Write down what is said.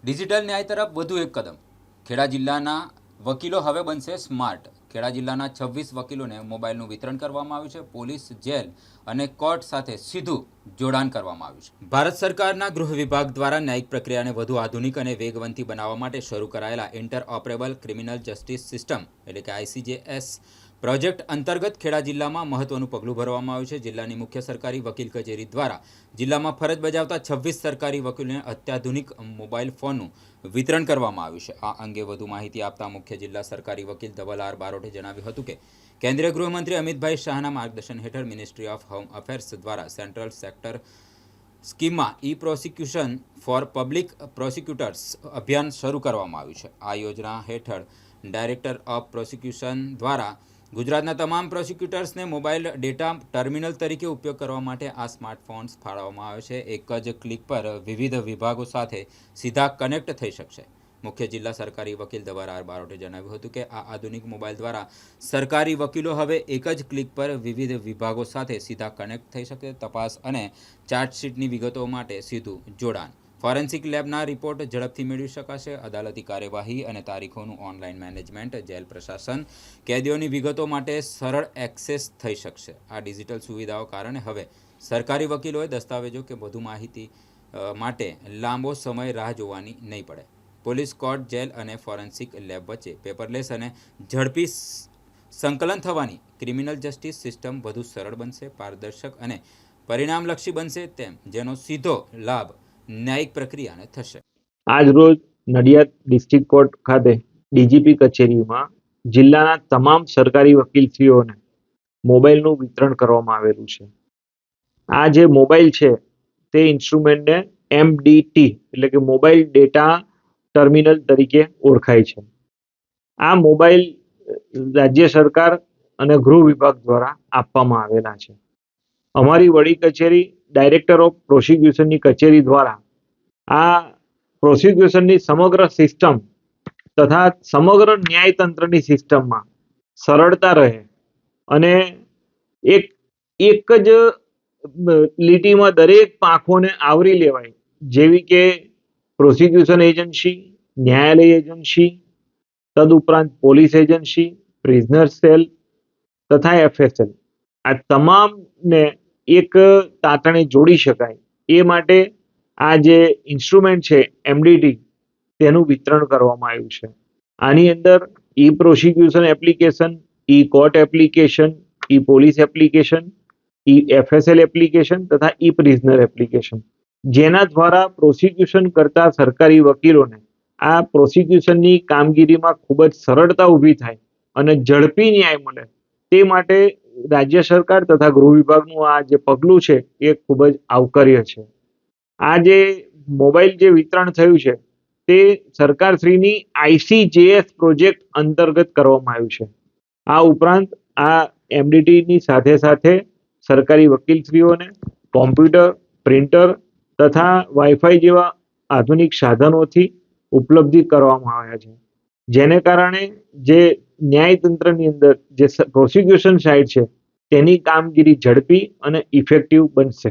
Digital ન્યાય તરફ વધુ એક કદમ. ખેડા જિલ્લાના વકીલો હવે બનશે સ્માર્ટ. ખેડા જિલ્લાના 26 વકીલોને મોબાઈલનું વિતરણ કરવામાં આવ્યું છે. પોલીસ, જેલ અને કોર્ટ સાથે સીધું જોડાણ કરવામાં આવ્યું છે. ભારત સરકારના ગૃહ વિભાગ દ્વારા ન્યાયિક પ્રક્રિયાને વધુ આધુનિક અને વેગવંતી બનાવવા માટે શરૂ કરાયેલા ઇન્ટરઓપરેબલ ક્રિમિનલ જસ્ટિસ સિસ્ટમ એટલે કે ICJS પ્રોજેક્ટ અંતર્ગત ખેડા જિલ્લામાં મહત્વનું પગલું ભરવામાં આવ્યું છે. જિલ્લાની મુખ્ય સરકારી વકીલ કચેરી દ્વારા જિલ્લામાં ફરજ બજાવતા 26 સરકારી વકીલોને અત્યાધુનિક મોબાઈલ ફોનનું વિતરણ કરવામાં આવ્યું છે. આ અંગે વધુ માહિતી આપતા મુખ્ય જિલ્લા સરકારી વકીલ ધવલ આર બારોટે જણાવ્યું હતું કે કેન્દ્રીય ગૃહમંત્રી અમિતભાઈ શાહના માર્ગદર્શન હેઠળ મિનિસ્ટ્રી ઓફ હોમ અફેર્સ દ્વારા સેન્ટ્રલ સેક્ટર સ્કીમમાં ઈ પ્રોસિક્યુશન ફોર પબ્લિક પ્રોસિક્યુટર્સ અભિયાન શરૂ કરવામાં આવ્યું છે. આ યોજના હેઠળ ડાયરેક્ટર ઓફ પ્રોસિક્યુશન દ્વારા ગુજરાતના તમામ પ્રોસિક્યુટર્સને મોબાઈલ ડેટા ટર્મિનલ તરીકે ઉપયોગ કરવા માટે આ સ્માર્ટફોન્સ ફાળવવામાં આવે છે. એક જ ક્લિક પર વિવિધ વિભાગો સાથે સીધા કનેક્ટ થઈ શકશે. મુખ્ય જિલ્લા સરકારી વકીલ ધવલ આર બારોટે જણાવ્યું હતું કે આ આધુનિક મોબાઈલ દ્વારા સરકારી વકીલો હવે એક જ ક્લિક પર વિવિધ વિભાગો સાથે સીધા કનેક્ટ થઈ શકે. તપાસ અને ચાર્જશીટની વિગતો માટે સીધું જોડાણ, ફોરેન્સિક લેબના રિપોર્ટ ઝડપથી મેળવી શકાશે. અદાલતી કાર્યવાહી અને તારીખોનું ઓનલાઈન મેનેજમેન્ટ, જેલ પ્રશાસન, કેદીઓની વિગતો માટે સરળ એક્સેસ થઈ શકશે. આ ડિજિટલ સુવિધાઓ કારણે હવે સરકારી વકીલોએ દસ્તાવેજો કે વધુ માહિતી માટે લાંબો સમય રાહ જોવાની નહીં પડે. પોલીસ, કોર્ટ, જેલ અને ફોરેન્સિક લેબ વચ્ચે પેપરલેસ અને ઝડપી સંકલન થવાની ક્રિમિનલ જસ્ટિસ સિસ્ટમ વધુ સરળ બનશે, પારદર્શક અને પરિણામલક્ષી બનશે, તેમ જેનો સીધો લાભ ન્યાયિક પ્રક્રિયાને થશે. આજ રોજ નડિયાદ ડિસ્ટ્રિક્ટ કોર્ટ ખાતે ડીજીપી કચેરીમાં જિલ્લાના તમામ સરકારી વકીલશ્રીઓને મોબાઈલનું વિતરણ કરવામાં આવેલું છે. આ જે મોબાઈલ છે તે ઇન્સ્ટ્રુમેન્ટને MDT એટલે કે મોબાઈલ ડેટા ટર્મિનલ તરીકે ઓળખાય છે. આ મોબાઈલ રાજ્ય સરકાર અને ગૃહ વિભાગ દ્વારા આપવામાં આવેલા છે. અમારી વડી કચેરી ડાયરેક્ટર ઓફ પ્રોસિક્યુશનની કચેરી દ્વારા આ પ્રોસિક્યુશનની સમગ્ર સિસ્ટમ તથા સમગ્ર ન્યાયતંત્રની સિસ્ટમમાં સરળતા રહે અને એક જ લીટીમાં દરેક પાંખોને આવરી લેવાય, જેવી કે પ્રોસિક્યુશન એજન્સી, ન્યાયાલય એજન્સી, તદુપરાંત પોલીસ એજન્સી, પ્રિઝનર સેલ તથા FSL, આ તમામને એક તાતણે જોડી શકાય એ માટે આ જે ઇન્સ્ટ્રુમેન્ટ છે MDT તેનું વિતરણ કરવામાં આવ્યું છે. આની અંદર ઈ પ્રોસિક્યુશન એપ્લિકેશન, ઈ કોર્ટ એપ્લિકેશન, ઈ પોલીસ એપ્લિકેશન, ઈ FSL એપ્લિકેશન તથા ઈ પ્રિઝનર એપ્લિકેશન, જેના દ્વારા પ્રોસિક્યુશન કરતા સરકારી વકીલોને આ પ્રોસિક્યુશનની કામગીરીમાં ખૂબ જ સરળતા ઊભી થાય અને ઝડપી ન્યાય મળે તે માટે રાજ્ય સરકાર તથા ગૃહ વિભાગનું આ જે પગલું છે એ ખૂબ જ આવકાર્ય છે. આ જે મોબાઈલ જે વિતરણ થયું છે તે સરકારશ્રીની ICJS પ્રોજેક્ટ અંતર્ગત કરવામાં આવ્યું છે. આ ઉપરાંત આ MDTની સાથે સાથે સરકારી વકીલશ્રીઓને કોમ્પ્યુટર, પ્રિન્ટર તથા વાઈફાઈ જેવા આધુનિક સાધનોથી ઉપલબ્ધિ કરવામાં આવ્યા છે, જેને કારણે જે ન્યાયતંત્રની અંદર જે પ્રોસિક્યુશન સાઇડ છે તેની કામગીરી ઝડપી અને ઇફેક્ટિવ બનશે.